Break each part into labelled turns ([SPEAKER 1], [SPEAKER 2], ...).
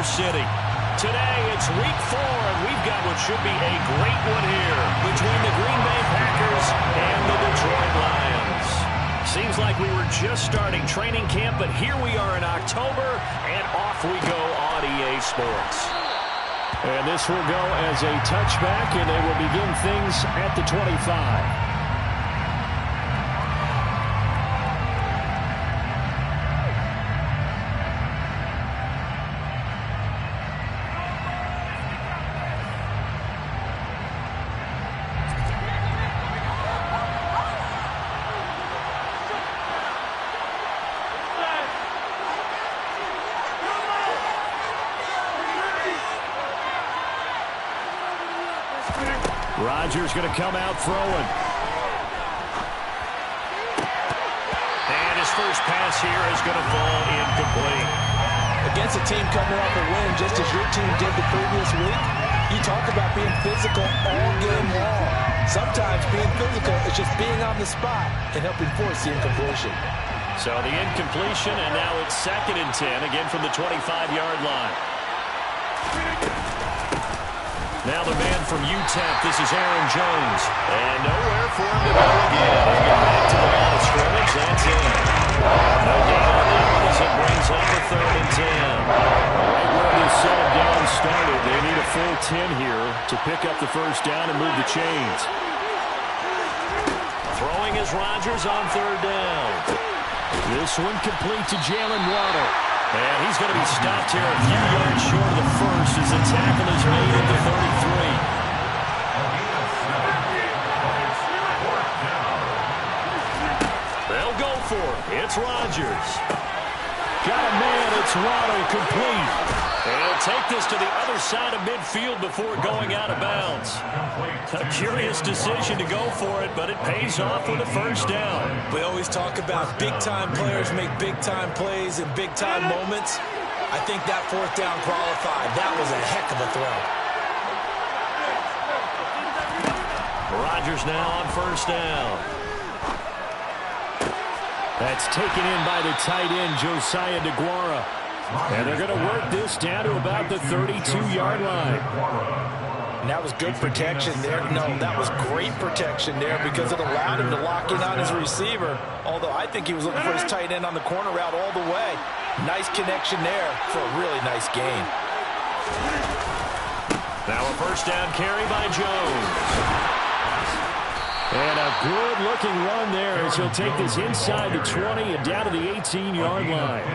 [SPEAKER 1] City. Today, it's week 4, and we've got what should be a great one here between the Green Bay Packers and the Detroit Lions. Seems like we were just starting training camp, but here we are in October, and off we go on EA Sports.
[SPEAKER 2] And this will go as a touchback, and they will begin things at the 25. Rodgers going to come out throwing.
[SPEAKER 1] And his first pass here is going to fall incomplete.
[SPEAKER 3] Against a team coming off a win, just as your team did the previous week, you talk about being physical all game long. Sometimes being physical is just being on the spot and helping force the incompletion.
[SPEAKER 1] So the incompletion, and now it's 2nd and 10, again from the 25-yard line. Now the man from UTEP, this is Aaron Jones. And nowhere for him to go again. He'll get back to the line of scrimmage. That's it. No gain on that one as it brings up a 3rd and 10.
[SPEAKER 2] Right where this set of downs started, they need a full 10 here to pick up the first down and move the chains.
[SPEAKER 1] Throwing is Rodgers on 3rd down.
[SPEAKER 2] This one complete to Jalen Waddle.
[SPEAKER 1] And he's going to be stopped here a few yards short of the first as the tackle is made at the 33. They'll go for it. It's Rodgers.
[SPEAKER 2] Got a man. It's Waddle complete.
[SPEAKER 1] And he'll take this to the other side of midfield before going out of bounds. A curious decision to go for it, but it pays off with a first down.
[SPEAKER 3] We always talk about big-time players make big-time plays in big-time moments. I think that 4th down qualified. That was a heck of a throw.
[SPEAKER 1] Rodgers now on 1st down.
[SPEAKER 2] That's taken in by the tight end, Josiah DeGuara. And they're going to work this down to about the 32-yard line.
[SPEAKER 3] And that was good protection there. No, that was great protection there because it allowed him to lock in on his receiver. Although I think he was looking for his tight end on the corner route all the way. Nice connection there for a really nice gain.
[SPEAKER 1] Now a first down carry by Jones.
[SPEAKER 2] And a good-looking run there as he'll take this inside the 20 and down to the 18-yard line.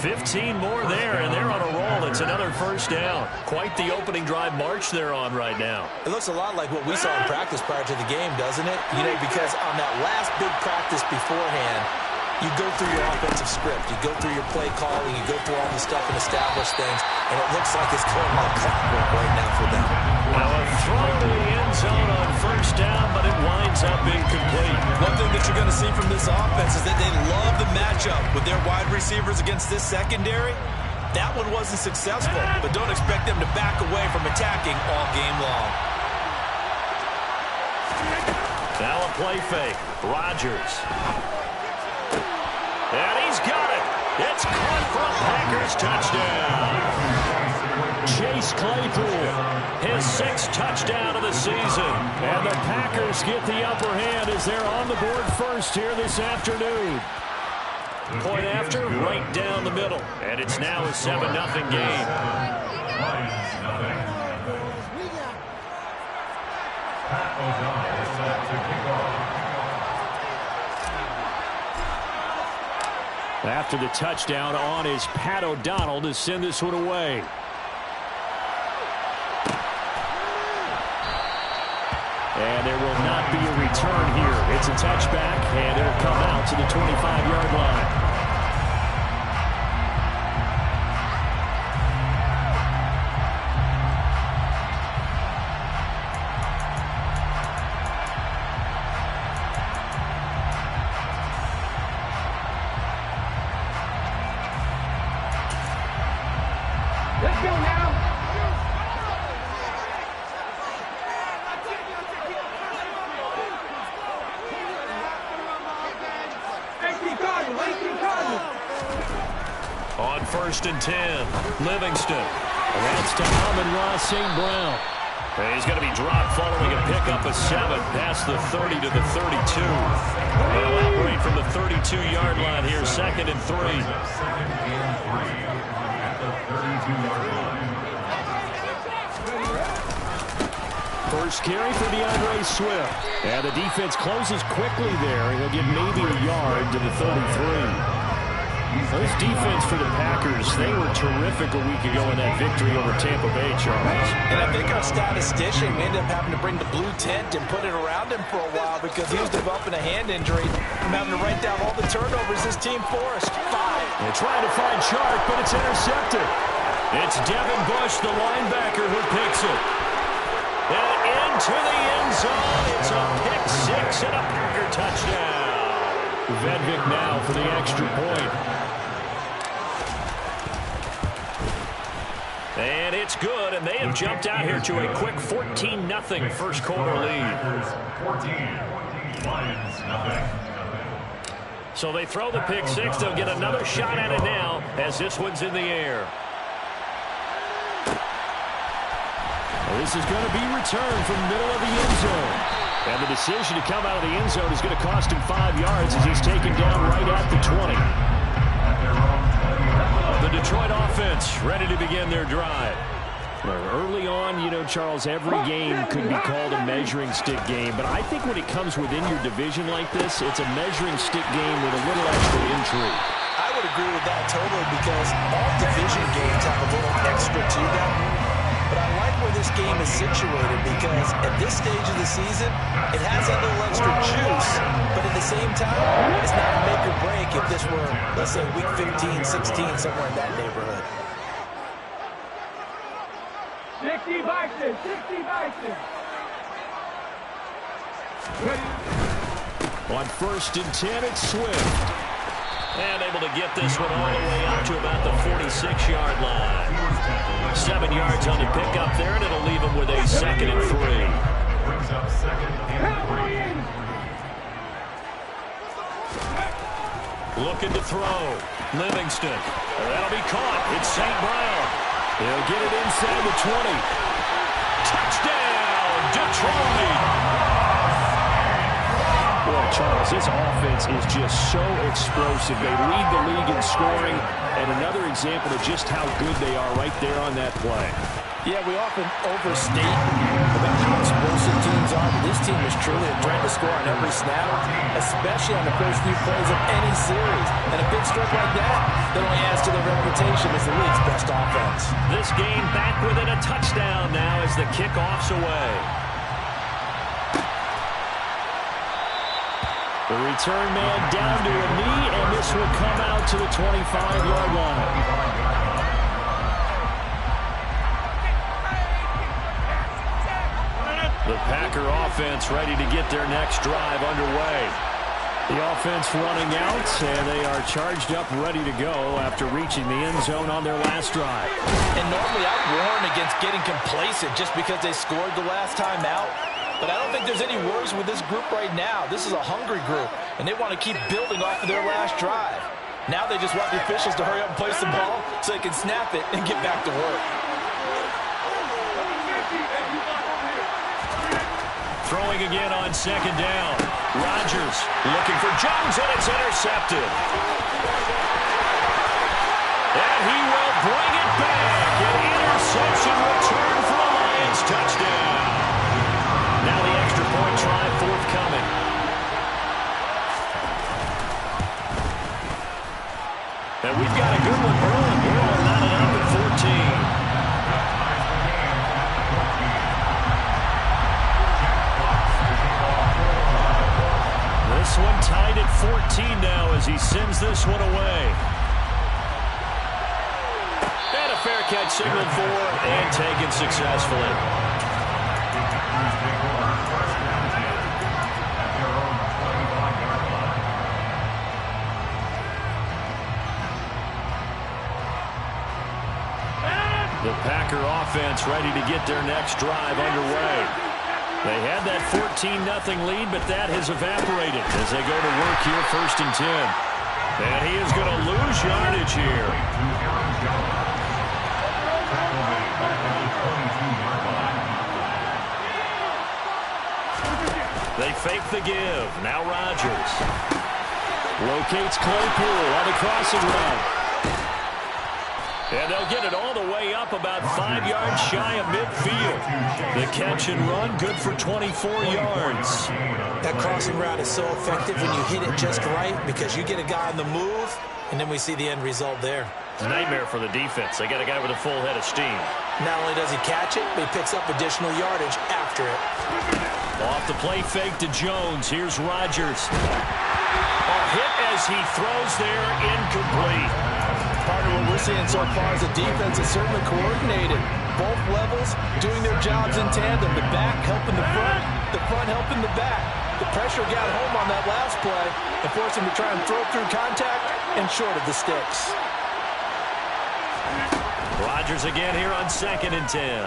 [SPEAKER 1] 15 more there, and they're on a roll. It's another first down. Quite the opening drive march they're on right now.
[SPEAKER 3] It looks a lot like what we saw in practice prior to the game, doesn't it? You know, because on that last big practice beforehand, you go through your offensive script. You go through your play calling. You go through all the stuff and establish things. And it looks like it's going like clockwork right now for them.
[SPEAKER 1] Now a throw to the end zone on first down, but it winds up incomplete.
[SPEAKER 3] One thing that you're going to see from this offense is that they love the matchup with their wide receivers against this secondary. That one wasn't successful, but don't expect them to back away from attacking all game long.
[SPEAKER 1] Now a play fake. Rodgers. And he's got it. It's caught for a Packers touchdown.
[SPEAKER 2] Chase Claypool,
[SPEAKER 1] his 6th touchdown of the season.
[SPEAKER 2] And the Packers get the upper hand as they're on the board first here this afternoon.
[SPEAKER 1] Point after, right down the middle. And it's now a 7-0 game.
[SPEAKER 2] After the touchdown on is Pat O'Donnell to send this one away. And there will not be a return here. It's a touchback, and it'll come out to the 25-yard line.
[SPEAKER 4] Let's go now.
[SPEAKER 1] first and 10. Livingston.
[SPEAKER 2] And that's to Amon-Ra St. Brown.
[SPEAKER 1] And he's going to be dropped following a pickup of 7 past the 30 to the 32. They'll operate from the 32-yard line here, 2nd and 3.
[SPEAKER 2] First carry for DeAndre Swift. And the defense closes quickly there. He'll get maybe a yard to the 33. This defense for the Packers, they were terrific a week ago in that victory over Tampa Bay, Charles.
[SPEAKER 3] And I think our statistician, we ended up having to bring the blue tent and put it around him for a while because he was developing a hand injury from having to write down all the turnovers this team forced. 5.
[SPEAKER 2] They're trying to find Chark, but it's intercepted.
[SPEAKER 1] It's Devin Bush, the linebacker, who picks it. And into the end zone. It's a pick 6 and a Packer touchdown.
[SPEAKER 2] Vedvik now for the extra point.
[SPEAKER 1] And it's good, and they have jumped out here to a quick 14-0 first quarter lead. So they throw the pick 6. They'll get another shot at it now as this one's in the air.
[SPEAKER 2] This is going to be returned from the middle of the end zone. And the decision to come out of the end zone is going to cost him 5 yards as he's taken down right at the 20.
[SPEAKER 1] The Detroit offense ready to begin their drive.
[SPEAKER 2] Early on, you know, Charles, every game could be called a measuring stick game. But I think when it comes within your division like this, it's a measuring stick game with a little extra intrigue.
[SPEAKER 3] I would agree with that totally because all division games have a little extra to them. But I like where this game is situated because at this stage of the season, it has a little extra juice, but at the same time, it's not a make or break if this were, let's say, week 15, 16, somewhere in that neighborhood.
[SPEAKER 4] 60 Bison, 60 Bison.
[SPEAKER 2] On 1st and 10, it's Swift.
[SPEAKER 1] And able to get this one all the way up to about the 46-yard line. 7 yards on the pickup there, and it'll leave him with a 2nd and 3. Looking to throw. Livingston. That'll be caught. It's St. Brown.
[SPEAKER 2] He'll get it inside the 20.
[SPEAKER 1] Touchdown, Detroit.
[SPEAKER 2] Boy, Charles, this offense is just so explosive. They lead the league in scoring, and another example of just how good they are right there on that play.
[SPEAKER 3] Yeah, we often overstate about how explosive teams are, but this team is truly a threat to score on every snap, especially on the first few plays of any series. And a big stroke like that only adds to their reputation as the league's best offense.
[SPEAKER 1] This game back within a touchdown now as the kickoff's away.
[SPEAKER 2] The return man down to a knee, and this will come out to the 25-yard line.
[SPEAKER 1] The Packer offense ready to get their next drive underway.
[SPEAKER 2] The offense running out, and they are charged up, ready to go after reaching the end zone on their last drive.
[SPEAKER 3] And normally I'd warn against getting complacent just because they scored the last time out. But I don't think there's any worries with this group right now. This is a hungry group, and they want to keep building off of their last drive. Now they just want the officials to hurry up and place the ball so they can snap it and get back to work.
[SPEAKER 1] Throwing again on 2nd down. Rodgers looking for Jones, and it's intercepted. And he will bring it back. An interception return for a Lions touchdown. Now the extra point try forthcoming. And we've got a good one brewing. We're all knotted up at 14. This one tied at 14 now as he sends this one away. And a fair catch signaled for and taken successfully. The Packer offense ready to get their next drive underway. They had that 14-0 lead, but that has evaporated as they go to work here 1st and 10. And he is going to lose yardage here. They fake the give. Now Rodgers. Locates Claypool on the crossing route. And they'll get it all the way up about 5 yards shy of midfield. The catch and run, good for 24 yards.
[SPEAKER 3] That crossing route is so effective when you hit it just right because you get a guy on the move, and then we see the end result there.
[SPEAKER 1] It's a nightmare for the defense. They got a guy with a full head of steam.
[SPEAKER 3] Not only does he catch it, but he picks up additional yardage after it.
[SPEAKER 1] Off the play fake to Jones. Here's Rodgers. A hit as he throws there, incomplete.
[SPEAKER 3] Part of what we're seeing so far is the defense is certainly coordinated. Both levels doing their jobs in tandem. The back helping the front helping the back. The pressure got home on that last play and forced him to try and throw through contact and short of the sticks.
[SPEAKER 1] Rodgers again here on 2nd and 10.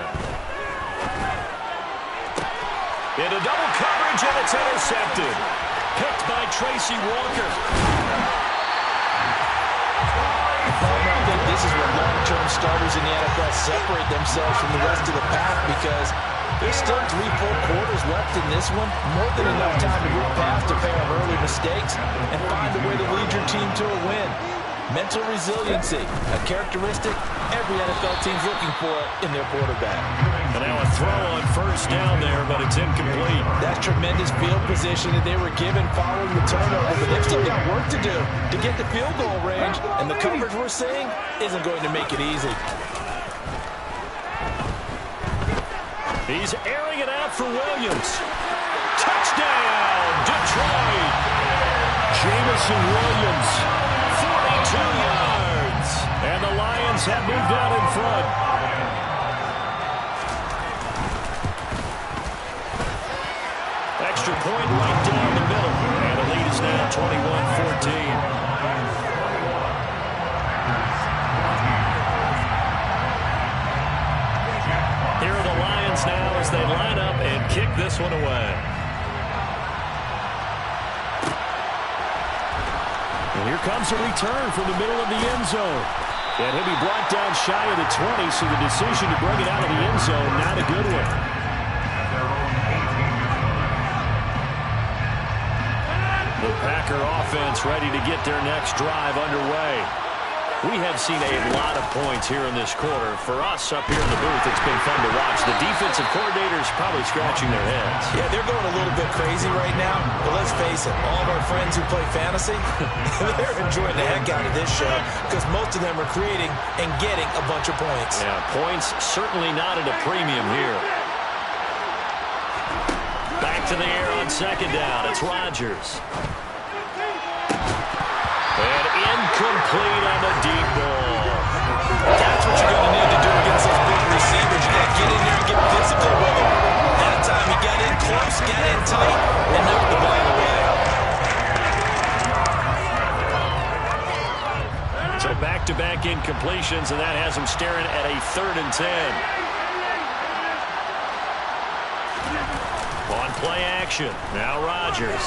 [SPEAKER 1] Into double coverage, and it's intercepted. Picked by Tracy Walker.
[SPEAKER 3] I think this is where long-term starters in the NFL separate themselves from the rest of the pack because there's still 3 full quarters left in this one. More than enough time to move past a pair of early mistakes and find a way to lead your team to a win. Mental resiliency, a characteristic every NFL team's looking for in their quarterback.
[SPEAKER 1] And now a throw on 1st down there, but it's incomplete.
[SPEAKER 3] That's tremendous field position that they were given following the turnover, but they've still got work to do to get the field goal range, and the coverage we're seeing isn't going to make it easy.
[SPEAKER 1] He's airing it out for Williams. Touchdown, Detroit. Jamison Williams, 42 yards. And the Lions have moved out in front. Extra point right down the middle. And the lead is now 21-14. Here are the Lions now as they line up and kick this one away. And here comes a return from the middle of the end zone. And he'll be brought down shy of the 20, so the decision to bring it out of the end zone, not a good one. The Packer offense ready to get their next drive underway. We have seen a lot of points here in this quarter. For us up here in the booth, it's been fun to watch. The defensive coordinators probably scratching their heads.
[SPEAKER 3] Yeah, they're going a little bit crazy right now. But let's face it, all of our friends who play fantasy, they're enjoying the heck out of this show because most of them are creating and getting a bunch of points.
[SPEAKER 1] Yeah, points certainly not at a premium here. Back to the air on 2nd down. It's Rodgers. And incomplete on the deep ball.
[SPEAKER 3] That's what you're going to need to do against those big receivers. You got to get in there and get physical with them. That time he got in close, got in tight, and knocked the ball away.
[SPEAKER 1] So back-to-back incompletions, and that has him staring at a 3rd and 10. On play action. Now Rodgers.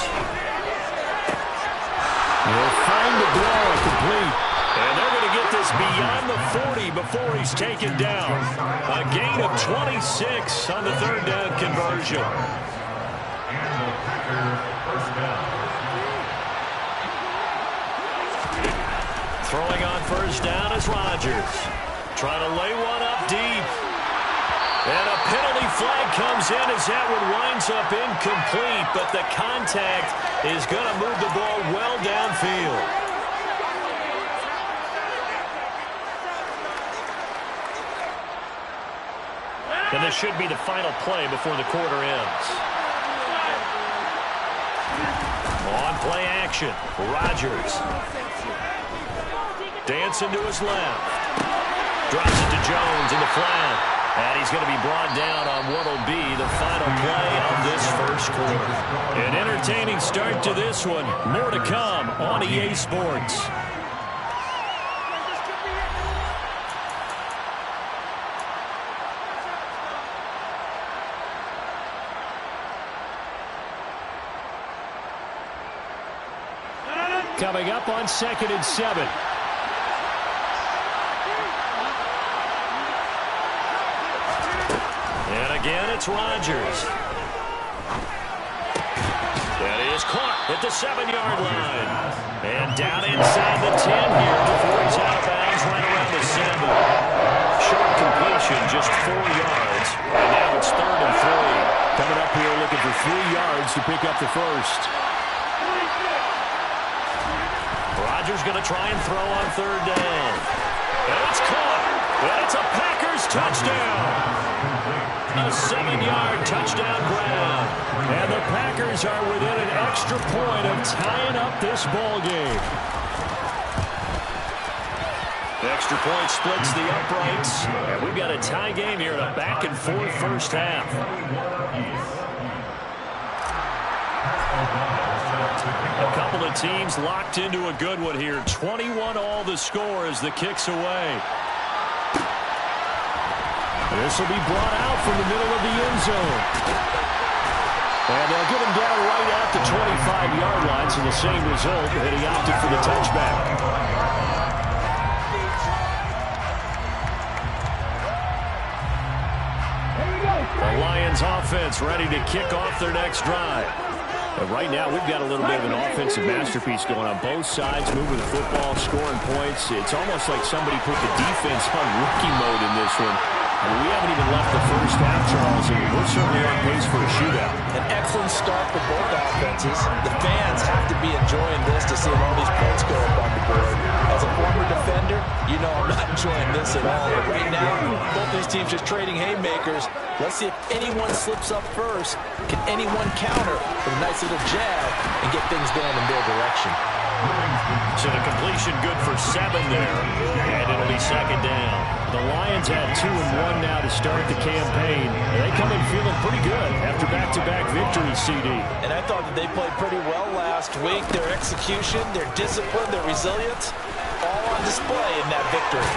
[SPEAKER 1] He'll find the ball complete. And they're going to get this beyond the 40 before he's taken down. A gain of 26 on the 3rd down conversion. Throwing on 1st down is Rodgers. Trying to lay one up deep. And a penalty flag comes in as that one winds up incomplete, but the contact is going to move the ball well downfield. And this should be the final play before the quarter ends. On play action, Rodgers. Dancing to his left. Drops it to Jones in the flat. And he's going to be brought down on what will be the final play of this 1st quarter. An entertaining start to this one. More to come on EA Sports. Coming up on 2nd and 7. And again, it's Rodgers. That is caught at the 7-yard line. And down inside the 10 here before he's out of bounds right around the 7. Short completion, just 4 yards. And now it's 3rd and 3.
[SPEAKER 2] Coming up here looking for 3 yards to pick up the first.
[SPEAKER 1] Rodgers going to try and throw on 3rd down. And it's caught. And it's a Packers touchdown. A 7-yard touchdown grab. And the Packers are within an extra point of tying up this ball game. Extra point splits the uprights. And we've got a tie game here in a back-and-forth first half. A couple of teams locked into a good one here. 21 all the score as the kick's away. This will be brought out from the middle of the end zone. And they'll get him down right at the 25-yard line, so the same result, and he opted for the touchback. The Lions offense ready to kick off their next drive. But right now, we've got a little bit of an offensive masterpiece going on both sides, moving the football, scoring points. It's almost like somebody put the defense on rookie mode in this one. I mean, we haven't even left the first half, Charles, and we're certainly on pace for a shootout.
[SPEAKER 3] An excellent start for both offenses. The fans have to be enjoying this to see all these points go up on the board. As a former defender, you know I'm not enjoying this at all. But right now, both these teams just trading haymakers. Let's see if anyone slips up first. Can anyone counter with a nice little jab and get things going in their direction?
[SPEAKER 1] So the completion good for 7 there, and it'll be 2nd down.
[SPEAKER 2] The Lions had 2-1 now to start the campaign. They come in feeling pretty good after back-to-back victories, CD.
[SPEAKER 3] And I thought that they played pretty well last week. Their execution, their discipline, their resilience, all on display in that victory.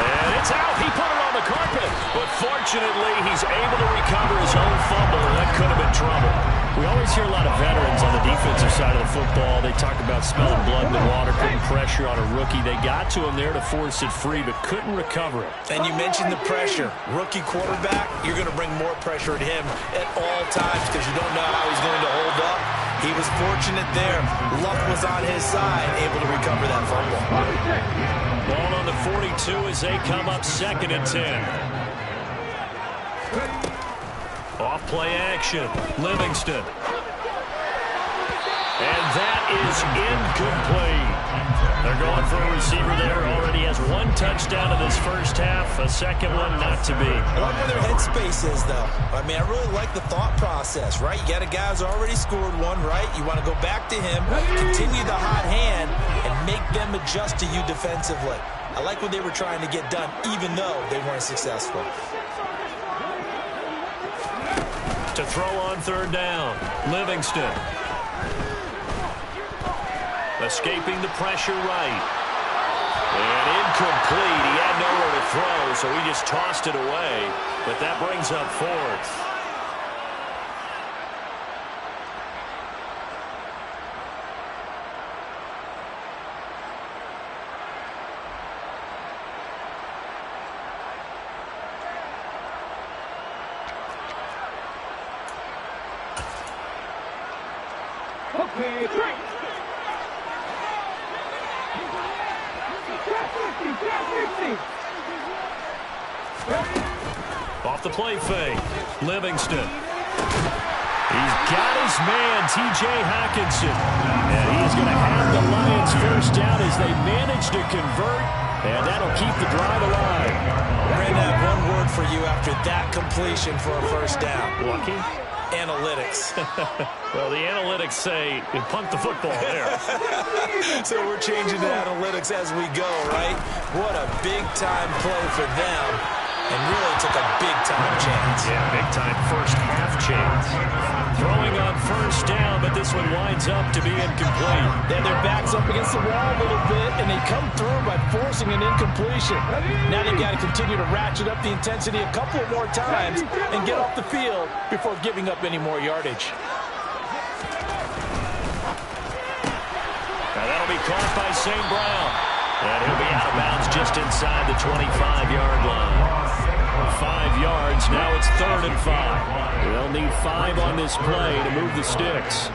[SPEAKER 1] And it's out. He put it on the carpet. But fortunately, he's able to recover his own fumble. That could have been trouble.
[SPEAKER 2] We always hear a lot of veterans on the defensive side of the football. They talk about smelling blood in the water, putting pressure on a rookie. They got to him there to force it free, but couldn't recover it.
[SPEAKER 3] And you mentioned the pressure. Rookie quarterback, you're going to bring more pressure at him at all times because you don't know how he's going to hold up. He was fortunate there. Luck was on his side, able to recover that fumble.
[SPEAKER 1] Ball on the 42 as they come up 2nd and 10. Off play action. Livingston. And that is incomplete. They're going for a receiver there. Already has 1 touchdown in this first half. A second one not to be.
[SPEAKER 3] I like where their headspace is, though. I mean, I really like the thought process, right? You got a guy who's already scored one, right? You want to go back to him, continue the hot hand, and make them adjust to you defensively. I like what they were trying to get done, even though they weren't successful.
[SPEAKER 1] To throw on 3rd down. Livingston. Escaping the pressure right. And incomplete. He had nowhere to throw, so he just tossed it away. But that brings up 4th.
[SPEAKER 4] Okay, break.
[SPEAKER 1] Off the play fake. Livingston. He's got his man, T.J. Hockenson. And he is going to have the Lions first down as they manage to convert. And that'll keep the drive alive.
[SPEAKER 3] Brandon, I have one word for you after that completion for a first down.
[SPEAKER 1] Lucky?
[SPEAKER 3] Analytics.
[SPEAKER 1] Well, the analytics say you punt the football there.
[SPEAKER 3] So we're changing to analytics as we go, right? What a big-time play for them. And really took a big-time chance.
[SPEAKER 1] Yeah, big-time first half chance. Throwing on first down, but this one winds up to be incomplete.
[SPEAKER 3] Then their back's up against the wall a little bit, and they come through by forcing an incompletion. Now they've got to continue to ratchet up the intensity a couple of more times and get off the field before giving up any more yardage.
[SPEAKER 1] Now that'll be caught by St. Brown. And he'll be out of bounds just inside the 25-yard line. 5 yards. Now it's
[SPEAKER 2] 3rd and 5. They'll need 5 on this play to move the sticks.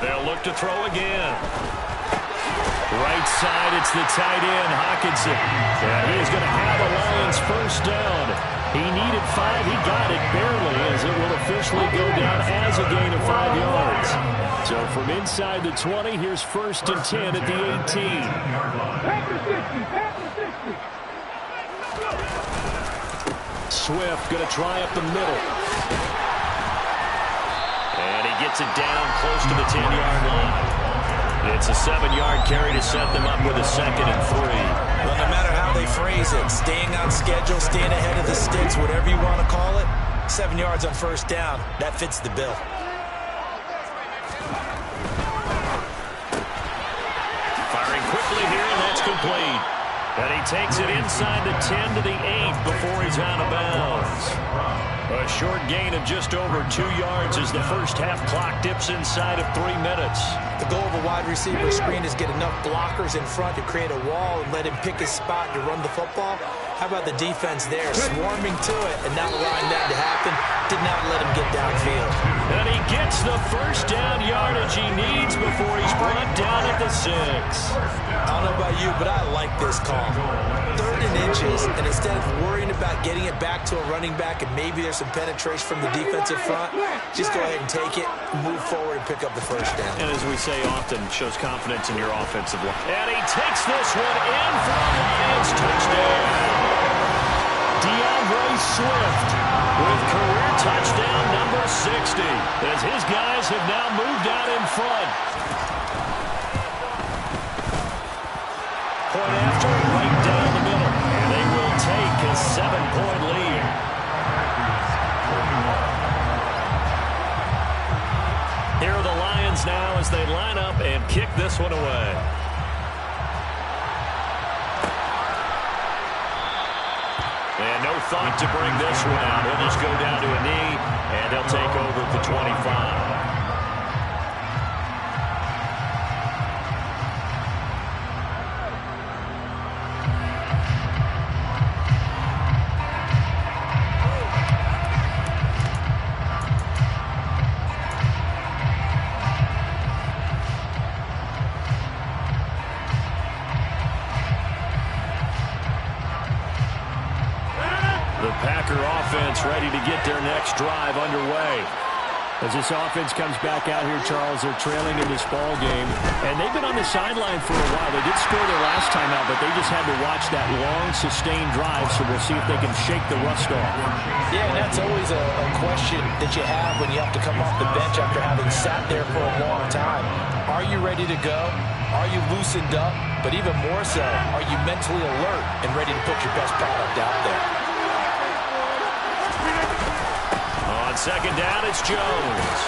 [SPEAKER 2] They'll look to throw again. Right side, it's the tight end, Hockenson. And he is going to have a Lions first down. He needed 5. He got it barely, as it will officially go down as a gain of 5 yards. So from inside the 20, here's 1st and 10 at the 18. Swift going to try up the middle. And he gets it down close to the 10-yard line. It's a 7-yard carry to set them up with a 2nd and 3.
[SPEAKER 3] Well, no matter how they phrase it, staying on schedule, staying ahead of the sticks, whatever you want to call it, 7 yards on 1st down, that fits the bill.
[SPEAKER 2] Firing quickly here, and that's complete. And he takes it inside the 10 to the 8 before he's out of bounds. A short gain of just over 2 yards as the first half clock dips inside of 3 minutes.
[SPEAKER 3] The goal of a wide receiver screen is get enough blockers in front to create a wall and let him pick his spot to run the football. How about the defense there, swarming to it and not allowing that to happen? Did not let him get downfield.
[SPEAKER 2] And he gets the first down yardage he needs before he's brought down at the 6.
[SPEAKER 3] I don't know about you, but I like this call. 3rd and inches, and instead of worrying about getting it back to a running back and maybe there's some penetration from the defensive front, just go ahead and take it, move forward, and pick up the first down.
[SPEAKER 2] And as we say often, shows confidence in your offensive line. And he takes this one in for a Lions touchdown. DeAndre Swift with career touchdown number 60, as his guys have now moved out in front. Point after, right down the middle. And they will take a 7-point lead. Here are the Lions now as they line up and kick this one away. And no thought to bring this one out. He'll just go down to a knee, and they'll take over at the 25. Ready to get their next drive underway. As this offense comes back out here, Charles, they're trailing in this ball game, and they've been on the sideline for a while. They did score their last time out, but they just had to watch that long, sustained drive, so we'll see if they can shake the rust off.
[SPEAKER 3] Yeah, and that's always a question that you have when you have to come off the bench after having sat there for a long time. Are you ready to go? Are you loosened up? But even more so, are you mentally alert and ready to put your best product out there?
[SPEAKER 2] On 2nd down, it's Jones.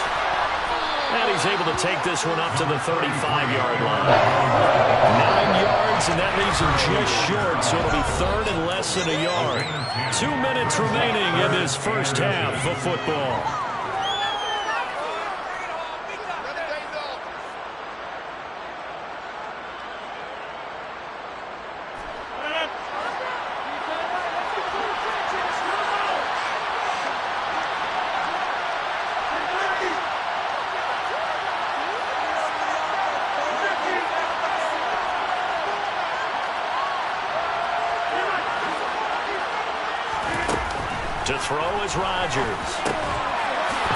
[SPEAKER 2] And he's able to take this one up to the 35-yard line. 9 yards, and that leaves him just short, so it'll be 3rd and less than a yard. 2 minutes remaining in this first half of football. To throw is Rodgers.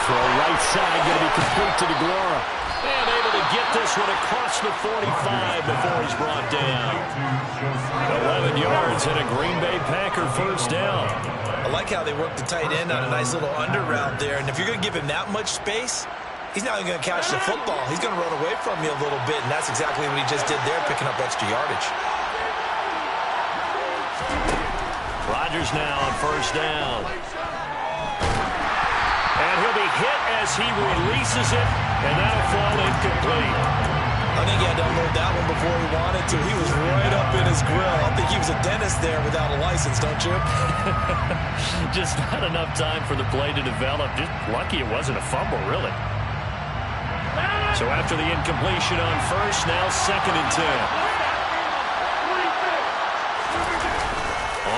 [SPEAKER 2] Throw right side, going to be complete to DeGuara. And able to get this one across the 45 before he's brought down. 11 yards and a Green Bay Packer first down.
[SPEAKER 3] I like how they work the tight end on a nice little under route there. And if you're going to give him that much space, he's not even going to catch the football. He's going to run away from you a little bit, and that's exactly what he just did there, picking up extra yardage.
[SPEAKER 2] Rodgers now on first down. And he'll be hit as he releases it, and that'll fall incomplete.
[SPEAKER 3] I think he had to unload that one before he wanted to. He was right up in his grill. I think he was a dentist there without a license, don't you?
[SPEAKER 2] Just not enough time for the play to develop. Just lucky it wasn't a fumble, really.
[SPEAKER 1] So after the incompletion on first, now 2nd and 10.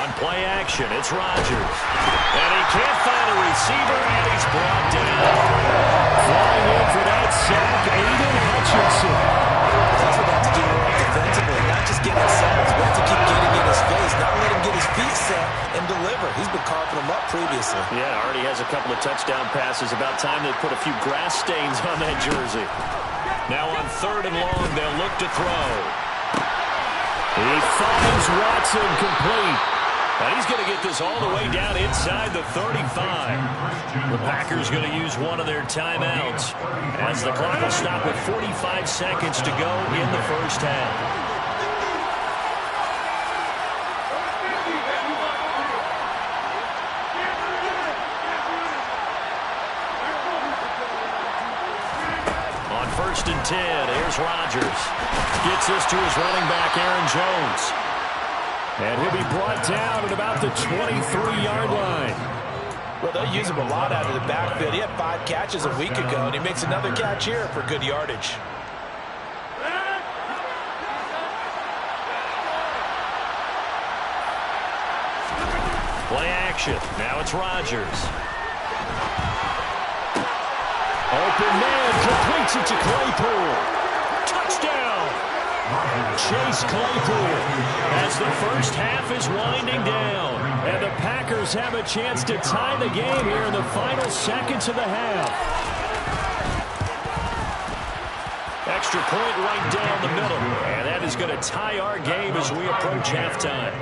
[SPEAKER 1] On play action, it's Rodgers. And he can't find a receiver, and he's brought down.
[SPEAKER 2] Flying in for that sack, Aiden Hutchinson.
[SPEAKER 3] That's what they have to do defensively, not just get inside. We have to keep getting in his face, not let him get his feet set and deliver. He's been carving them up previously.
[SPEAKER 1] Yeah, already has a couple of touchdown passes. About time they put a few grass stains on that jersey. Now on 3rd and long, they'll look to throw.
[SPEAKER 2] He finds Watson complete.
[SPEAKER 1] And he's going to get this all the way down inside the 35. The Packers going to use one of their timeouts as the clock will stop with 45 seconds to go in the first half. On 1st and 10, here's Rodgers. Gets this to his running back, Aaron Jones.
[SPEAKER 2] And he'll be brought down at about the 23-yard line.
[SPEAKER 3] Well, they'll use him a lot out of the backfield. He had 5 catches a week ago, and he makes another catch here for good yardage.
[SPEAKER 1] Play action. Now it's Rodgers.
[SPEAKER 2] Open man completes it to Claypool.
[SPEAKER 1] Touchdown!
[SPEAKER 2] Chase Claypool
[SPEAKER 1] As the first half is winding down.
[SPEAKER 2] and the Packers have a chance to tie the game here in the final seconds of the half.
[SPEAKER 1] Extra point right down the middle. And that is going to tie our game as we approach halftime.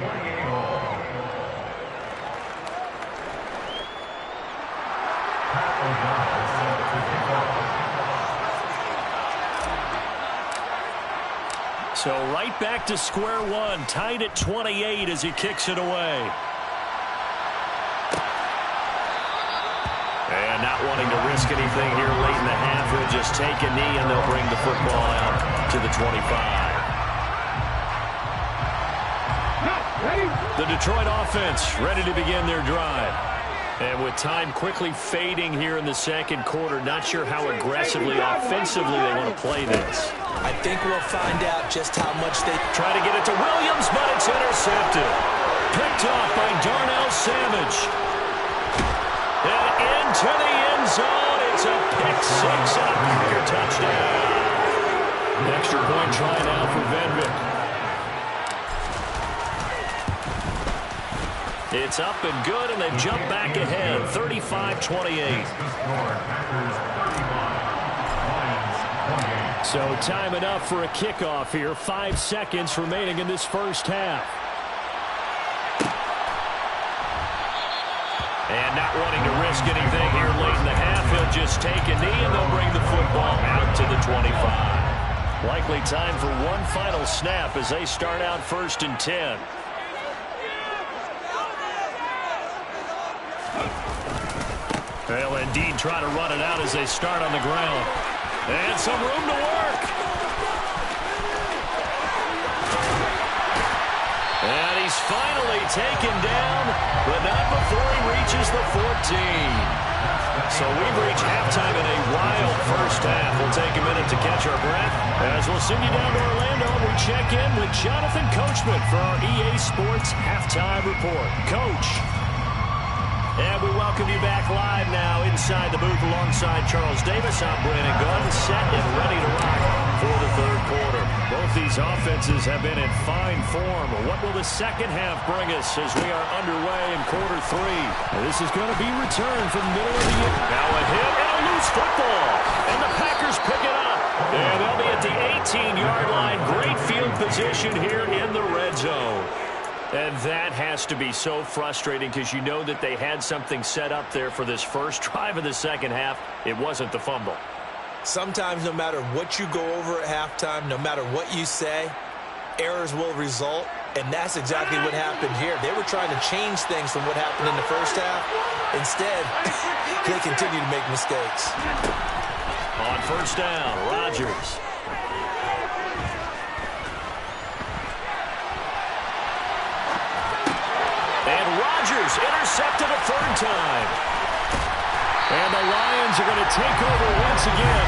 [SPEAKER 1] So right back to square one, tied at 28 as he kicks it away. And not wanting to risk anything here late in the half, he'll just take a knee and they'll bring the football out to the 25. The Detroit offense ready to begin their drive. And with time quickly fading here in the second quarter, not sure how aggressively, offensively they want to play this.
[SPEAKER 3] I think we'll find out just how much they
[SPEAKER 1] Try to get it to Williams, but it's intercepted. Picked off by Darnell Savage. And into the end zone. It's a pick six and a Packer touchdown.
[SPEAKER 2] Extra point try now for Venvik.
[SPEAKER 1] It's up and good, and they've jumped back ahead, 35-28.
[SPEAKER 2] So time enough for a kickoff here. 5 seconds remaining in this first half.
[SPEAKER 1] And not wanting to risk anything here late in the half, he'll just take a knee, and they'll bring the football out to the 25. Likely time for one final snap as they start out 1st and 10. They'll indeed try to run it out as they start on the ground. And some room to work. And he's finally taken down, but not before he reaches the 14. So we've reached halftime in a wild first half. We'll take a minute to catch our breath as we'll send you down to Orlando and we check in with Jonathan Coachman for our EA Sports Halftime Report. Coach. And we welcome you back live now inside the booth alongside Charles Davis. I'm Brandon Gunn, set and ready to rock for the third quarter. Both these offenses have been in fine form. What will the second half bring us as we are underway in quarter three?
[SPEAKER 2] This is going to be returned from the middle of the year.
[SPEAKER 1] Now a hit and a loose football. And the Packers pick it up. And they'll be at the 18-yard line. Great field position here in the red zone. And that has to be so frustrating because you know that they had something set up there for this first drive of the second half. It wasn't the fumble.
[SPEAKER 3] Sometimes no matter what you go over at halftime, no matter what you say, errors will result, and that's exactly what happened here. They were trying to change things from what happened in the first half. Instead, they continue to make mistakes.
[SPEAKER 1] On first down, Rodgers. And Rodgers intercepted a third time.
[SPEAKER 2] And the Lions are going to take over once again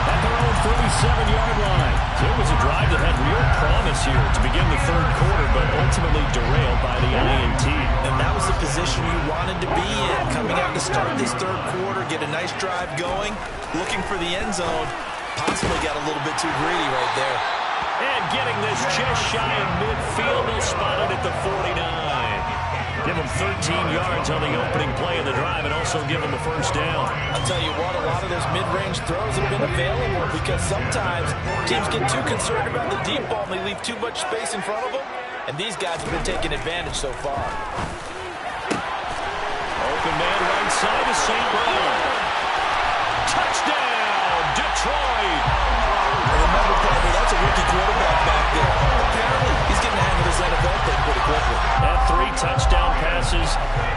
[SPEAKER 2] at their own 37-yard line. It was a drive that had real promise here to begin the third quarter, but ultimately derailed by the INT.
[SPEAKER 3] And that was the position you wanted to be in, coming out to start this third quarter, get a nice drive going, looking for the end zone. Possibly got a little bit too greedy right there.
[SPEAKER 1] And getting this just shy of midfield, they'll spot it at the 49. Give them 13 yards on the opening play of the drive and also give them a first down.
[SPEAKER 3] I'll tell you what, a lot of those mid-range throws have been available because sometimes teams get too concerned about the deep ball and they leave too much space in front of them. And these guys have been taking advantage so far.
[SPEAKER 1] Open man right side to St. Brown. Touchdown, Detroit.
[SPEAKER 3] Remember, partner, that's a rookie quarterback back there. Apparently, he's getting the hang of this NFL thing pretty quickly.
[SPEAKER 1] That 3 touchdown passes.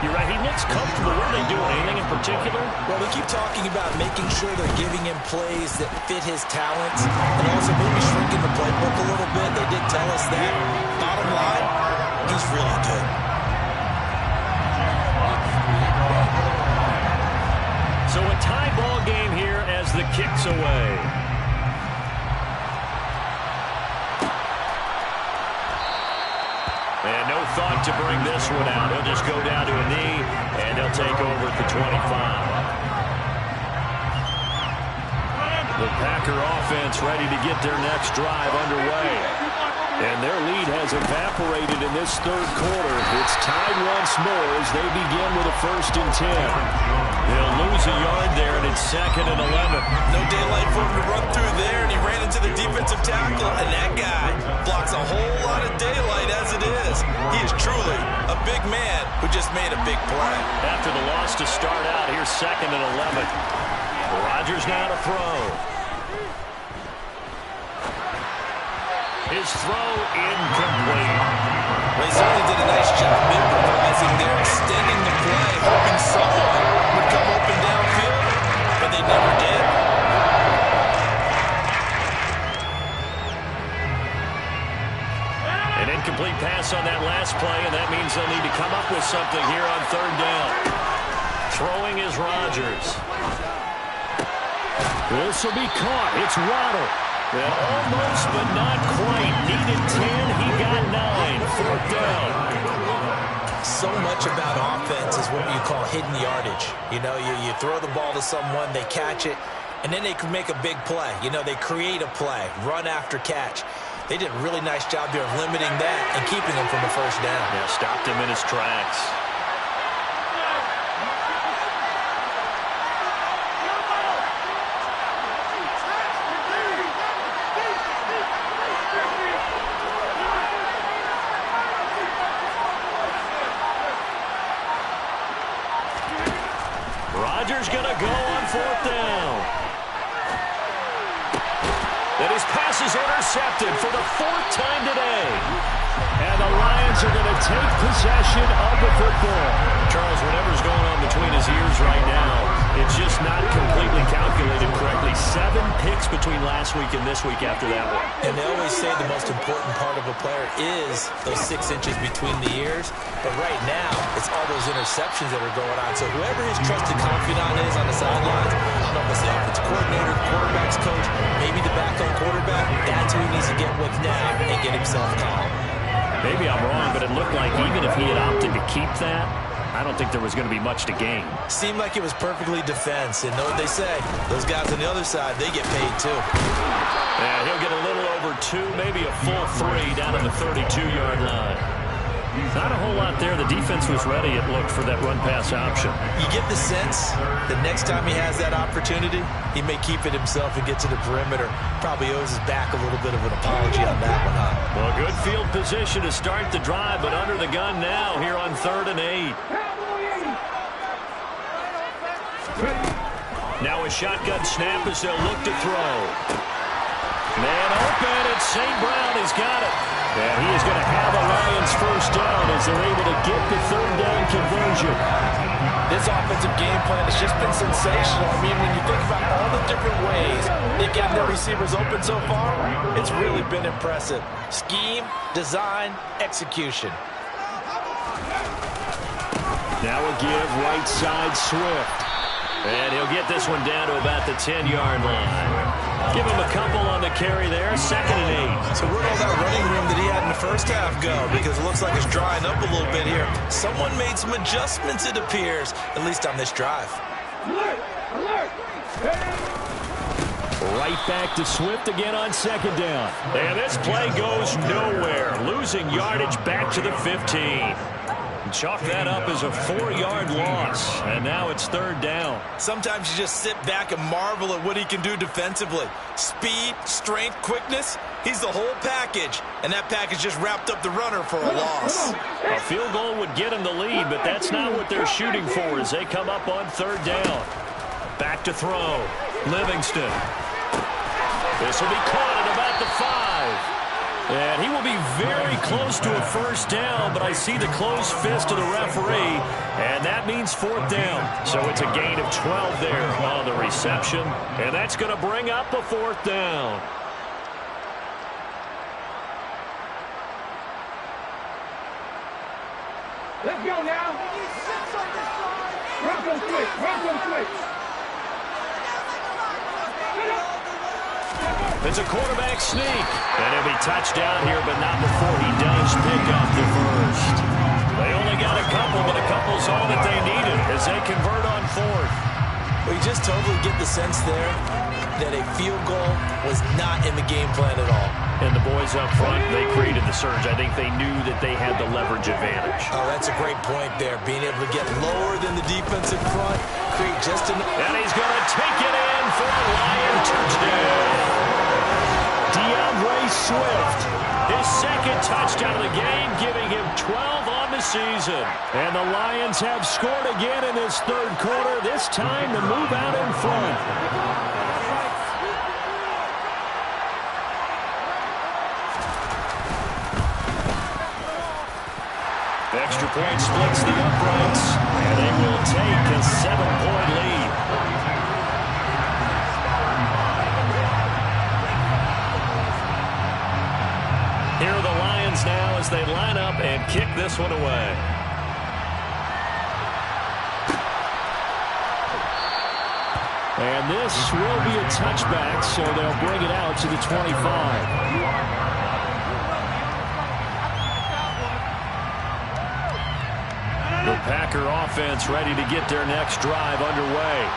[SPEAKER 1] You're right, he looks comfortable. Were they doing anything in particular?
[SPEAKER 3] Well, we keep talking about making sure they're giving him plays that fit his talents and also maybe shrinking the playbook a little bit. They did tell us that. Bottom line, he's really good.
[SPEAKER 1] So a tie ball game here as the kick's away. And no thought to bring this one out. He'll just go down to a knee, and he'll take over at the 25. The Packer offense ready to get their next drive underway. And their lead has evaporated in this third quarter. It's tied once more as they begin with a 1st and 10. They'll lose a yard there, and it's 2nd and 11.
[SPEAKER 3] No daylight for him to run through there, and he ran into the defensive tackle, and that guy blocks a whole lot of daylight as it is. He is truly a big man who just made a big play.
[SPEAKER 1] After the loss to start out, here's 2nd and 11. Rodgers now to throw. His throw incomplete.
[SPEAKER 3] Well, he certainly did a nice job improvising there, extending the play, hoping someone would come open downfield, but they never did.
[SPEAKER 1] An incomplete pass on that last play, and that means they'll need to come up with something here on 3rd down. Throwing is Rodgers. This will be caught. It's Waddle. Well, almost, but not quite. Needed 10. He got 9. 4th down.
[SPEAKER 3] So much about offense is what you call hidden yardage. You know, you throw the ball to someone, they catch it, and then they can make a big play. You know, they create a play, run after catch. They did a really nice job there of limiting that and keeping him from a 1st down.
[SPEAKER 1] Yeah, stopped him in his tracks. Rodgers gonna go on 4th down. And his pass is intercepted for the 4th time today. And the Lions are going to take possession of the football. Charles, whatever's going on between his ears right now, it's just not completely calculated correctly. 7 picks between last week and this week after that one.
[SPEAKER 3] And they always say the most important part of a player is those 6 inches between the ears. But right now, it's all those interceptions that are going on. So whoever his trusted confidant is on the sidelines, I don't know if it's the offensive coordinator, quarterback's coach, maybe the backup quarterback, that's who he needs to get with now and get himself calm.
[SPEAKER 1] Maybe I'm wrong, but it looked like even if he had opted to keep that, I don't think there was going to be much to gain.
[SPEAKER 3] Seemed like it was perfectly defense. And know what they say, those guys on the other side, they get paid too.
[SPEAKER 1] Yeah, he'll get a little over 2, maybe a full 3 down at the 32-yard line. Not a whole lot there. The defense was ready, it looked, for that run-pass option.
[SPEAKER 3] You get the sense that next time he has that opportunity, he may keep it himself and get to the perimeter. Probably owes his back a little bit of an apology on that one, huh?
[SPEAKER 1] Well, good field position to start the drive, but under the gun now here on 3rd and 8. Now a shotgun snap as they'll look to throw. Man open, it's St. Brown. He's got it. And he is going to have a Lions 1st down as they're able to get the 3rd down conversion.
[SPEAKER 3] This offensive game plan has just been sensational. I mean, when you think about all the different ways they've gotten their receivers open so far, it's really been impressive. Scheme, design, execution.
[SPEAKER 2] Now a give right side Swift.
[SPEAKER 1] And he'll get this one down to about the 10-yard line. Give him a couple on the carry there, 2nd and 8.
[SPEAKER 3] So where'd all that running room that he had in the first half go? Because it looks like it's drying up a little bit here. Someone made some adjustments, it appears, at least on this drive.
[SPEAKER 4] Alert! Alert!
[SPEAKER 1] Right back to Swift again on 2nd down. And this play goes nowhere. Losing yardage back to the 15. Chalk that up as a 4-yard loss. And now it's 3rd down.
[SPEAKER 3] Sometimes you just sit back and marvel at what he can do defensively. Speed, strength, quickness. He's the whole package. And that package just wrapped up the runner for a loss.
[SPEAKER 1] A field goal would get him the lead, but that's not what they're shooting for as they come up on 3rd down. Back to throw. Livingston. This will be caught at about the 5. And he will be very close to a 1st down, but I see the closed fist of the referee, and that means 4th down. So it's a gain of 12 there on the reception, and that's going to bring up a 4th down.
[SPEAKER 4] Let's go now. Bronco switch. Bronco switch.
[SPEAKER 1] It's a quarterback sneak. And he'll be touched down here, but not before he does pick up the 1st. They only got a couple, but a couple's all that they needed as they convert on 4th.
[SPEAKER 3] Well, you just totally get the sense there that a field goal was not in the game plan at all.
[SPEAKER 1] And the boys up front, they created the surge. I think they knew that they had the leverage advantage.
[SPEAKER 3] Oh, that's a great point there. Being able to get lower than the defensive front, create just enough.
[SPEAKER 1] And he's going to take it in for a Lion touchdown. Swift, his 2nd touchdown of the game, giving him 12 on the season. And the Lions have scored again in this 3rd quarter, this time to move out in front. Extra point splits the uprights, and they will take a 7-point lead. Here are the Lions now as they line up and kick this one away. And this will be a touchback, so they'll bring it out to the 25. The Packer offense ready to get their next drive underway.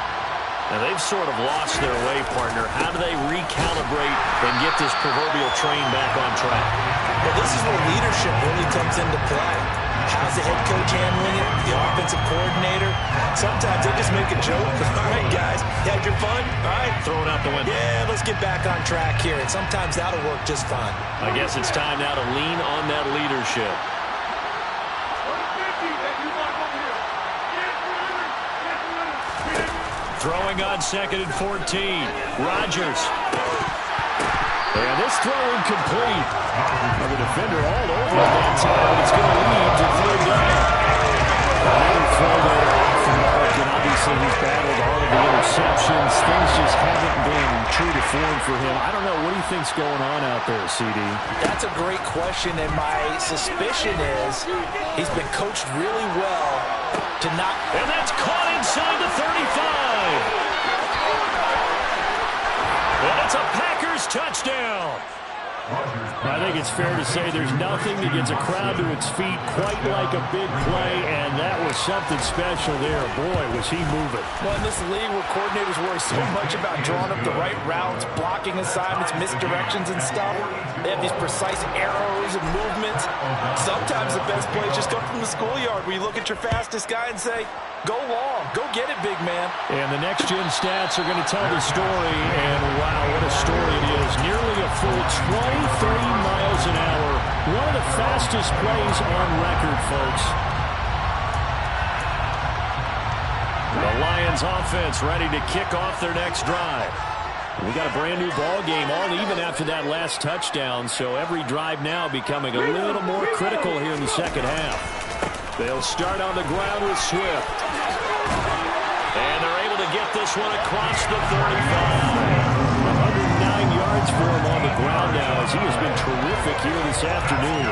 [SPEAKER 1] Now, they've sort of lost their way, partner. How do they recalibrate and get this proverbial train back on track?
[SPEAKER 3] Well, this is where leadership really comes into play. How's the head coach handling it? The offensive coordinator? Sometimes they just make a joke. All right, guys, you had your fun? All right.
[SPEAKER 1] Throw it out the window.
[SPEAKER 3] Yeah, let's get back on track here. And sometimes that'll work just fine.
[SPEAKER 1] I guess it's time now to lean on that leadership. Throwing on 2nd and 14. Rodgers. And this throw incomplete. Well, the defender all over it that time, but it's going to lead to 3rd down. Another throw there off the mark, and obviously he's battled all of the interceptions. Things just haven't been true to form for him. I don't know. What do you think's going on out there, CD?
[SPEAKER 3] That's a great question, and my suspicion is he's been coached really well to not.
[SPEAKER 1] And that's caught inside the 35. And it's a Packers touchdown. I think it's fair to say there's nothing that gets a crowd to its feet quite like a big play, and that was something special there. Boy, was he moving.
[SPEAKER 5] Well, in this league where coordinators worry so much about drawing up the right routes, blocking assignments, misdirections and stuff, they have these precise arrows and movements. Sometimes the best plays just come from the schoolyard where you look at your fastest guy and say, go long, go get it, big man.
[SPEAKER 1] And the next-gen stats are going to tell the story, and wow, what a story it is. Nearly a full 23 miles an hour. One of the fastest plays on record, folks. The Lions offense ready to kick off their next drive. We got a brand new ball game, all even after that last touchdown, so every drive now becoming a little more critical here in the 2nd half. They'll start on the ground with Swift. And they're able to get this one across the 35. 109 yards for him on the ground now as he has been terrific here this afternoon.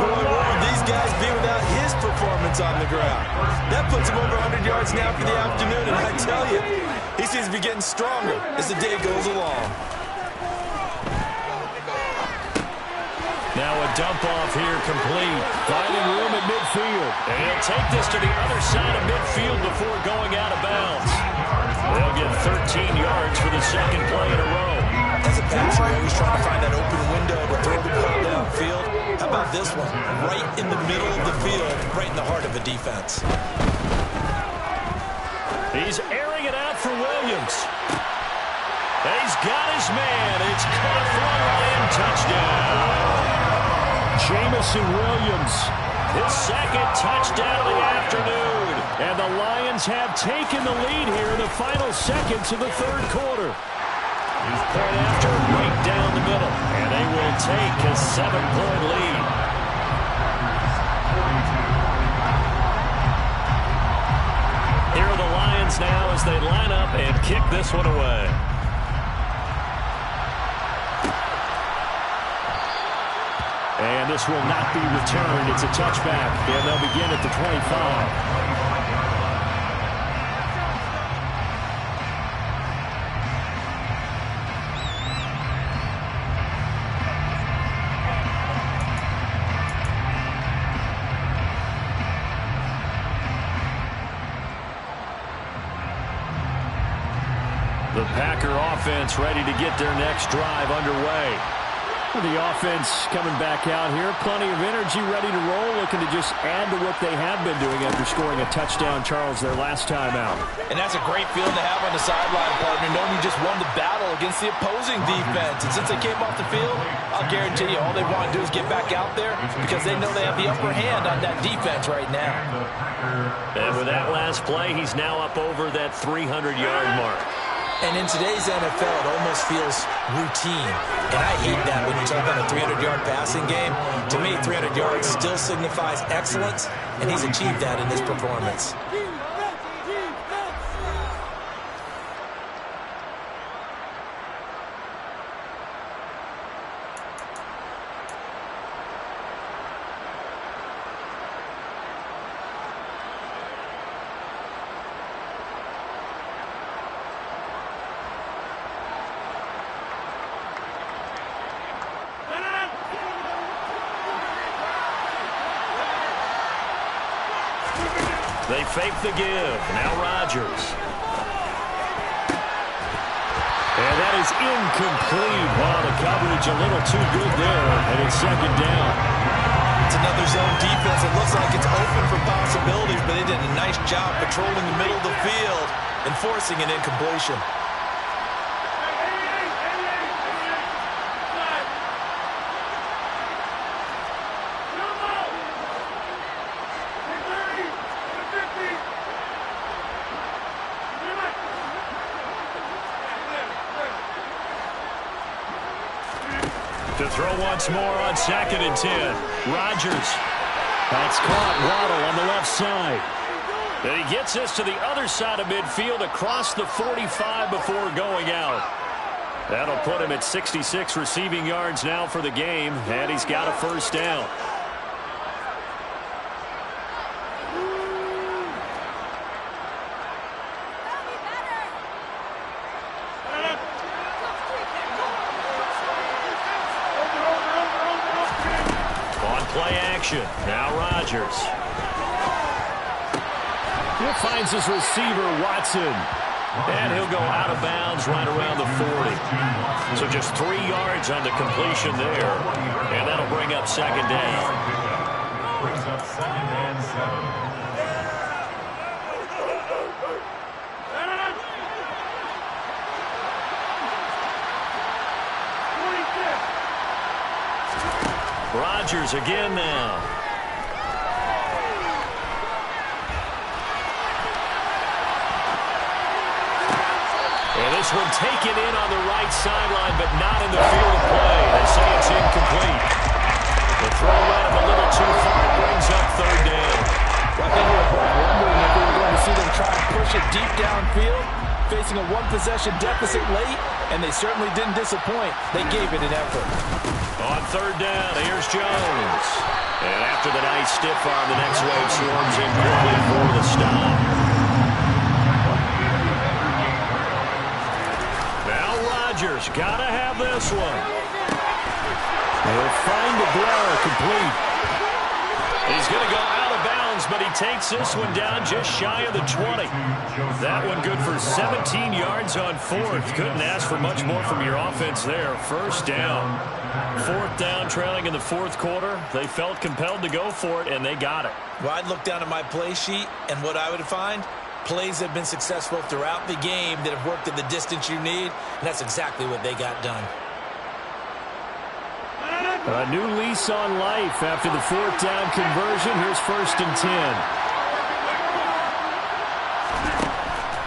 [SPEAKER 3] Boy, what would these guys be without his performance on the ground? That puts him over 100 yards now for the afternoon, and I tell you, he
[SPEAKER 5] He seems to be getting stronger as the day goes along.
[SPEAKER 2] Now a dump off here complete. Finding room at midfield.
[SPEAKER 1] And he'll take this to the other side of midfield before going out of bounds. They'll get 13 yards for the second play in a row.
[SPEAKER 3] As a passer, you're always trying to find that open window to throw the ball downfield. How about this one? Right in the middle of the field, right in the heart of the defense.
[SPEAKER 1] He's airing it out for Williams. And he's got his man. It's caught for a Lion touchdown.
[SPEAKER 2] Jamison Williams.
[SPEAKER 1] His second touchdown of the afternoon.
[SPEAKER 2] And the Lions have taken the lead here in the final seconds of the third quarter.
[SPEAKER 1] Point after, right down the middle. And they will take a 7-point lead. Here are the Lions now as they line up and kick this one away.
[SPEAKER 2] And this will not be returned. It's a touchback. And they'll begin at the 25. The Packer offense ready to get their next drive underway. The offense coming back out here. Plenty of energy, ready to roll, looking to just add to what they have been doing after scoring a touchdown, Charles, their last time out.
[SPEAKER 5] And that's a great feeling to have on the sideline, partner, knowing you just won the battle against the opposing defense. And since they came off the field, I'll guarantee you all they want to do is get back out there because they know they have the upper hand on that defense right now.
[SPEAKER 1] And with that last play, he's now up over that 300-yard mark.
[SPEAKER 3] And in today's NFL, it almost feels routine. And I hate that when you talk about a 300-yard passing game. To me, 300 yards still signifies excellence, and he's achieved that in this performance.
[SPEAKER 1] They fake the give. Now Rodgers.
[SPEAKER 2] And that is incomplete. Wow, the coverage a little too good there. And it's second down.
[SPEAKER 3] It's another zone defense. It looks like it's open for possibilities, but they did a nice job patrolling the middle of the field and forcing an incompletion.
[SPEAKER 1] To throw once more on 2nd and 10. Rodgers.
[SPEAKER 2] That's caught. Waddle on the left side.
[SPEAKER 1] And he gets this to the other side of midfield across the 45 before going out. That'll put him at 66 receiving yards now for the game, and he's got a first down. Play action. Now Rodgers.
[SPEAKER 2] He finds his receiver, Watson.
[SPEAKER 1] And he'll go out of bounds right around the 40. So just 3 yards on the completion there. And that'll bring up second down.
[SPEAKER 6] Brings up 2nd and 7.
[SPEAKER 1] Rodgers again now. And this one taken in on the right sideline, but not in the field of play. They say it's incomplete. The throw led him a little too far. Brings up third down.
[SPEAKER 5] I think we were both wondering if we were going to see them try and push it deep downfield, facing a one-possession deficit late, and they certainly didn't disappoint. They gave it an effort.
[SPEAKER 1] On third down, here's Jones. And after the nice stiff arm, the next wave swarms in quickly for the stop. Rodgers, gotta have this one. He'll find the blower complete. He's going to go out of bounds, but he takes this one down just shy of the 20. That one good for 17 yards on fourth. Couldn't ask for much more from your offense there. First down. Fourth down, trailing in the fourth quarter. They felt compelled to go for it, and they got it.
[SPEAKER 3] Well, I'd look down at my play sheet, and what I would find, plays have been successful throughout the game that have worked in the distance you need, and that's exactly what they got done.
[SPEAKER 2] A new lease on life after the fourth down conversion. Here's 1st and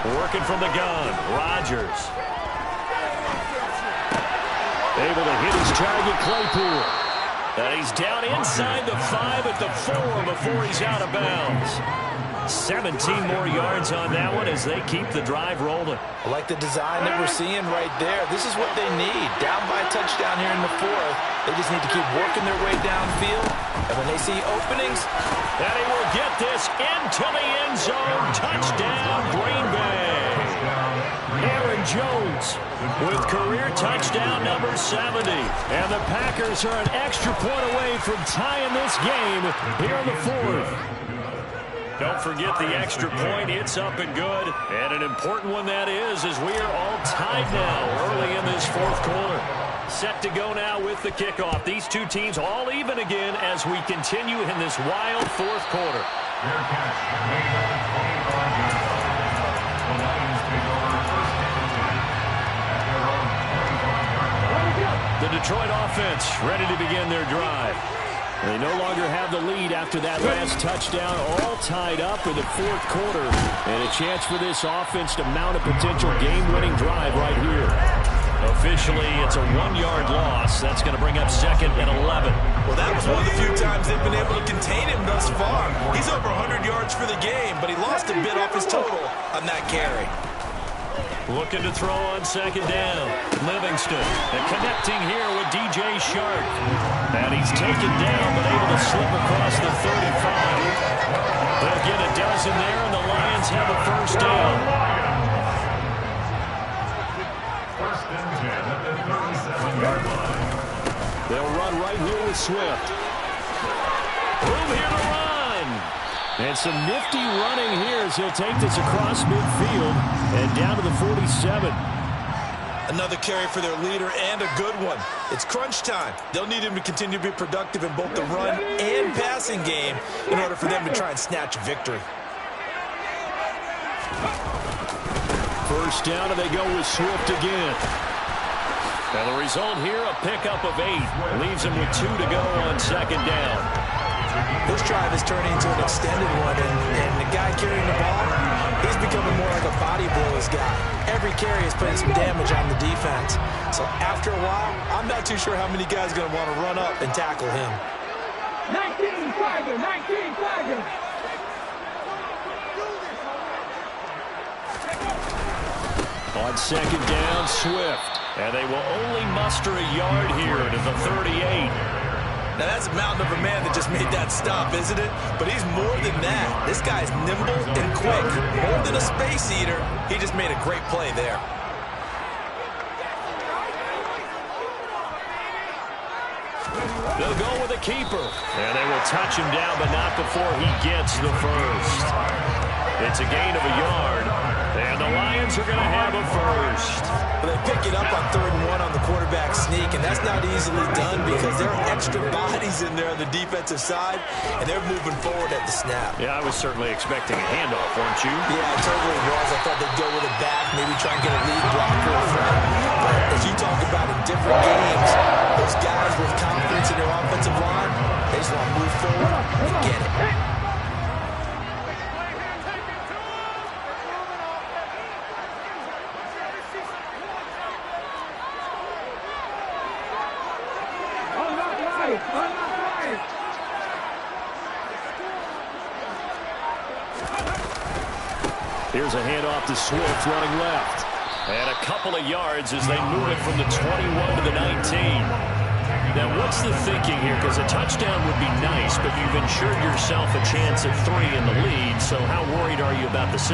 [SPEAKER 2] 10.
[SPEAKER 1] Working from the gun, Rodgers. Able to hit his target, Claypool. And he's down inside the 5 at the 4 before he's out of bounds. 17 more yards on that one as they keep the drive rolling.
[SPEAKER 5] I like the design that we're seeing right there. This is what they need. Down by a touchdown here in the fourth. They just need to keep working their way downfield. And when they see openings,
[SPEAKER 1] and he will get this into the end zone. Touchdown, Green Bay. Aaron Jones with career touchdown number 70. And the Packers are an extra point away from tying this game here in the fourth. Don't forget the extra point. It's up and good. And an important one that is, as we are all tied now early in this fourth quarter. Set to go now with the kickoff. These two teams all even again as we continue in this wild fourth quarter. The Detroit offense ready to begin their drive. They no longer have the lead after that last touchdown, all tied up in the fourth quarter. And a chance for this offense to mount a potential game-winning drive right here. Officially, it's a 1-yard loss. That's going to bring up 2nd and 11.
[SPEAKER 3] Well, that was one of the few times they've been able to contain him thus far. He's over 100 yards for the game, but he lost a bit off his total on that carry.
[SPEAKER 1] Looking to throw on 2nd down. Livingston and connecting here with DJ Shark. And he's taken down but able to slip across the 35. They'll get a dozen there and the Lions have a first down.
[SPEAKER 6] 1st and 10 at the 37-yard line.
[SPEAKER 2] They'll run right here with Swift.
[SPEAKER 1] Room here to run.
[SPEAKER 2] And some nifty running here as he'll take this across midfield and down to the 47.
[SPEAKER 3] Another carry for their leader and a good one. It's crunch time. They'll need him to continue to be productive in both the run and passing game in order for them to try and snatch a victory.
[SPEAKER 2] First down, and they go with Swift again.
[SPEAKER 1] And the result here, a pickup of 8. Leaves him with 2 to go on 2nd down.
[SPEAKER 3] This drive is turning into an extended one, and the guy carrying the ball, he's becoming more like a body blows guy. Every carry is putting some damage on the defense. So after a while, I'm not too sure how many guys are going to want to run up and tackle him.
[SPEAKER 4] 19 flagger, 19 flagger.
[SPEAKER 2] On 2nd down, Swift.
[SPEAKER 1] And they will only muster a yard here to the 38.
[SPEAKER 3] Now, that's a mountain of a man that just made that stop, isn't it? But he's more than that. This guy's nimble and quick. More than a space eater, he just made a great play there.
[SPEAKER 1] They'll go with a keeper. And they will touch him down, but not before he gets the first. It's a gain of a yard. And the Lions are going to have a first.
[SPEAKER 3] They pick it up on 3rd and 1 on the quarterback sneak, and that's not easily done because there are extra bodies in there on the defensive side, and they're moving forward at the snap.
[SPEAKER 1] Yeah, I was certainly expecting a handoff, weren't you?
[SPEAKER 3] Yeah, I totally was. I thought they'd go with it back, maybe try and get a lead blocker in front. But as you talk about in different games, those guys with confidence in their offensive line, they just want to move forward and get it.
[SPEAKER 2] Here's a handoff to Swift running left.
[SPEAKER 1] And a couple of yards as they move it from the 21 to the 19.
[SPEAKER 2] Now, what's the thinking here? Because a touchdown would be nice, but you've ensured yourself a chance at 3 in the lead, so how worried are you about the 6?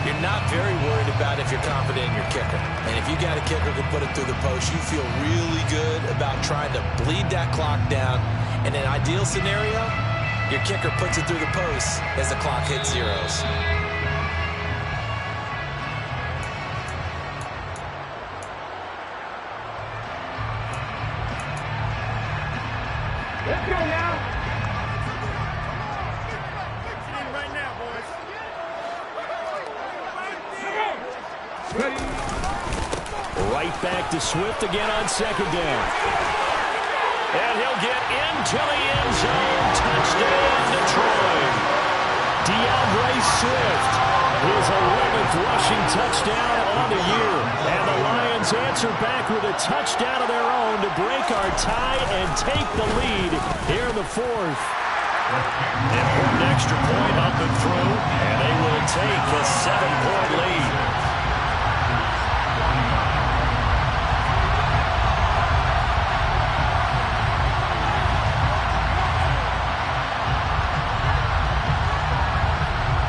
[SPEAKER 3] You're not very worried about if you're confident in your kicker. And if you got a kicker who can put it through the post, you feel really good about trying to bleed that clock down. In an ideal scenario, your kicker puts it through the post as the clock hits zeros.
[SPEAKER 4] Let's go now.
[SPEAKER 6] Right now, boys.
[SPEAKER 4] Ready.
[SPEAKER 2] Right back to Swift again on 2nd down. And he'll get into the end zone. Touchdown, Detroit. DeAndre Swift, his 11th rushing touchdown on the year. And the Lions answer back with a touchdown of their own to break our tie and take the lead here in the 4th. Important extra point up and through, and they will take a 7-point lead.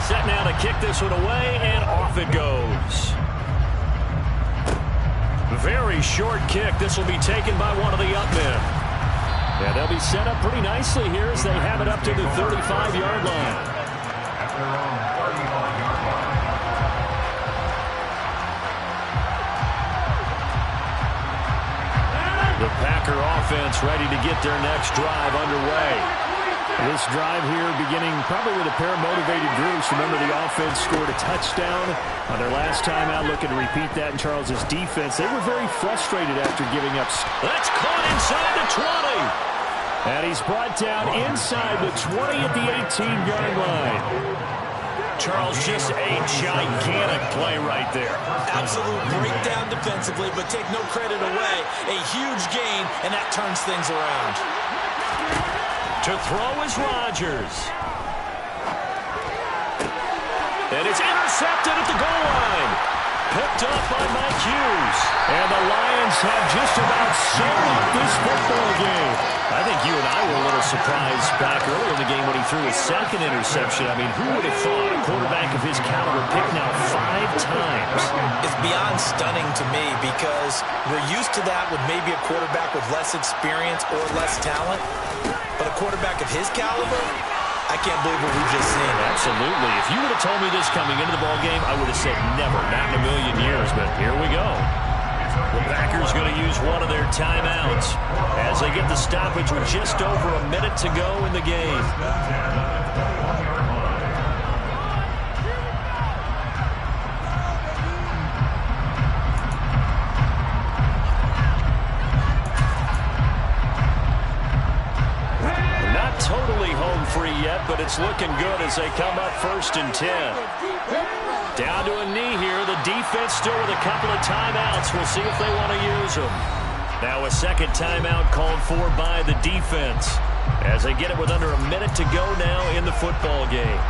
[SPEAKER 2] Set now to kick this one away, and off it goes. Very short kick. This will be taken by one of the up men. Yeah, they'll be set up pretty nicely here as they have it up to the 35-yard line.
[SPEAKER 6] At their own 35-yard line.
[SPEAKER 2] The Packer offense ready to get their next drive underway. This drive here beginning probably with a pair of motivated groups. Remember, the offense scored a touchdown on their last time out. Looking to repeat that in Charles's defense. They were very frustrated after giving up. That's caught inside the 20. And he's brought down inside the 20 at the 18-yard line. Charles, just a gigantic play right there.
[SPEAKER 3] Absolute breakdown defensively, but take no credit away. A huge gain, and that turns things around.
[SPEAKER 2] To throw is Rodgers. And it's intercepted at the goal line. Picked up by Mike Hughes. And the Lions have just about sewn up this football game. I think you and I were a little surprised back earlier in the game when he threw his 2nd interception. I mean, who would have thought a quarterback of his caliber picked now 5 times?
[SPEAKER 3] It's beyond stunning to me because we're used to that with maybe a quarterback with less experience or less talent. But a quarterback of his caliber, I can't believe what we've just seen.
[SPEAKER 2] Absolutely. If you would have told me this coming into the ball game, I would have said never, not in a million years. But here we go. The Packers going to use one of their timeouts as they get the stoppage with just over a minute to go in the game. Not totally home free yet, but it's looking good as they come up 1st and 10. Down to a knee here. The defense still with a couple of timeouts. We'll see if they want to use them. Now a 2nd timeout called for by the defense as they get it with under a minute to go now in the football game.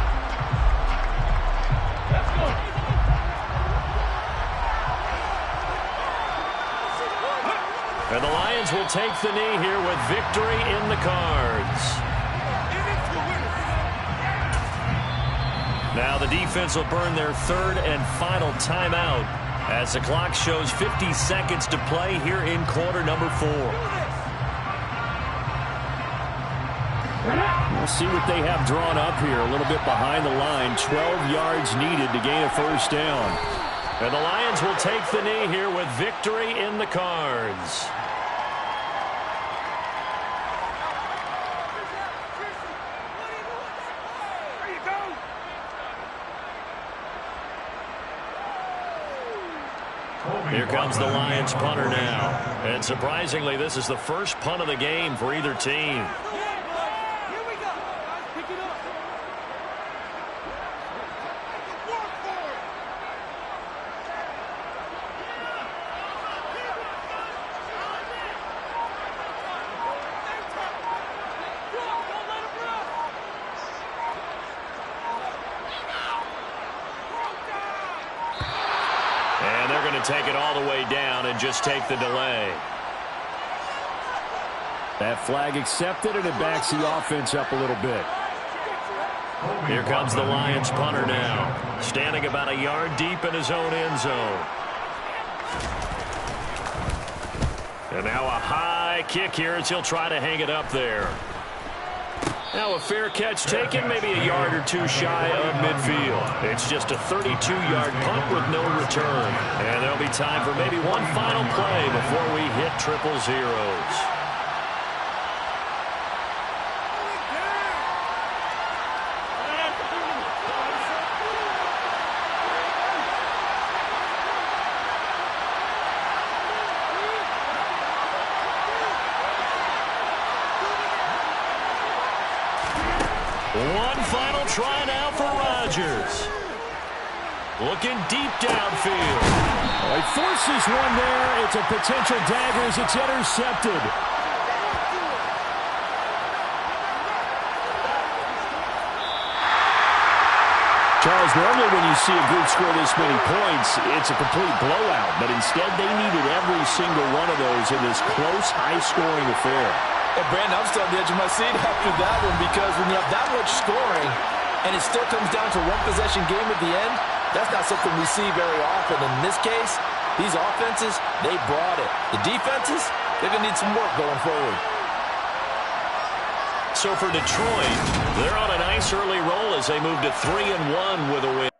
[SPEAKER 2] And the Lions will take the knee here with victory in the cards. Now the defense will burn their 3rd and final timeout as the clock shows 50 seconds to play here in quarter number 4. We'll see what they have drawn up here. A little bit behind the line. 12 yards needed to gain a 1st down. And the Lions will take the knee here with victory in the cards. Here comes the Lions punter now. And surprisingly, this is the first punt of the game for either team. Take it all the way down and just take the delay. That flag accepted, and it backs the offense up a little bit.
[SPEAKER 1] Here comes the Lions punter now, standing about a yard deep in his own end zone. And now a high kick here as he'll try to hang it up there. Now a fair catch taken, maybe a yard or two shy of midfield. It's just a 32-yard punt with no return. And there'll be time for maybe one final play before we hit triple zeros. One final try now for Rodgers. Looking deep downfield.
[SPEAKER 2] He forces one there. It's a potential dagger as it's intercepted. Charles, normally when you see a group score this many points, it's a complete blowout. But instead, they needed every single one of those in this close, high-scoring affair.
[SPEAKER 5] And Brandon, I'm still on the edge of my seat after that one because when you have that much scoring and it still comes down to one possession game at the end, that's not something we see very often. In this case, these offenses, they brought it. The defenses, they're going to need some work going forward.
[SPEAKER 1] So for Detroit, they're on a nice early roll as they move to 3-1 with a win.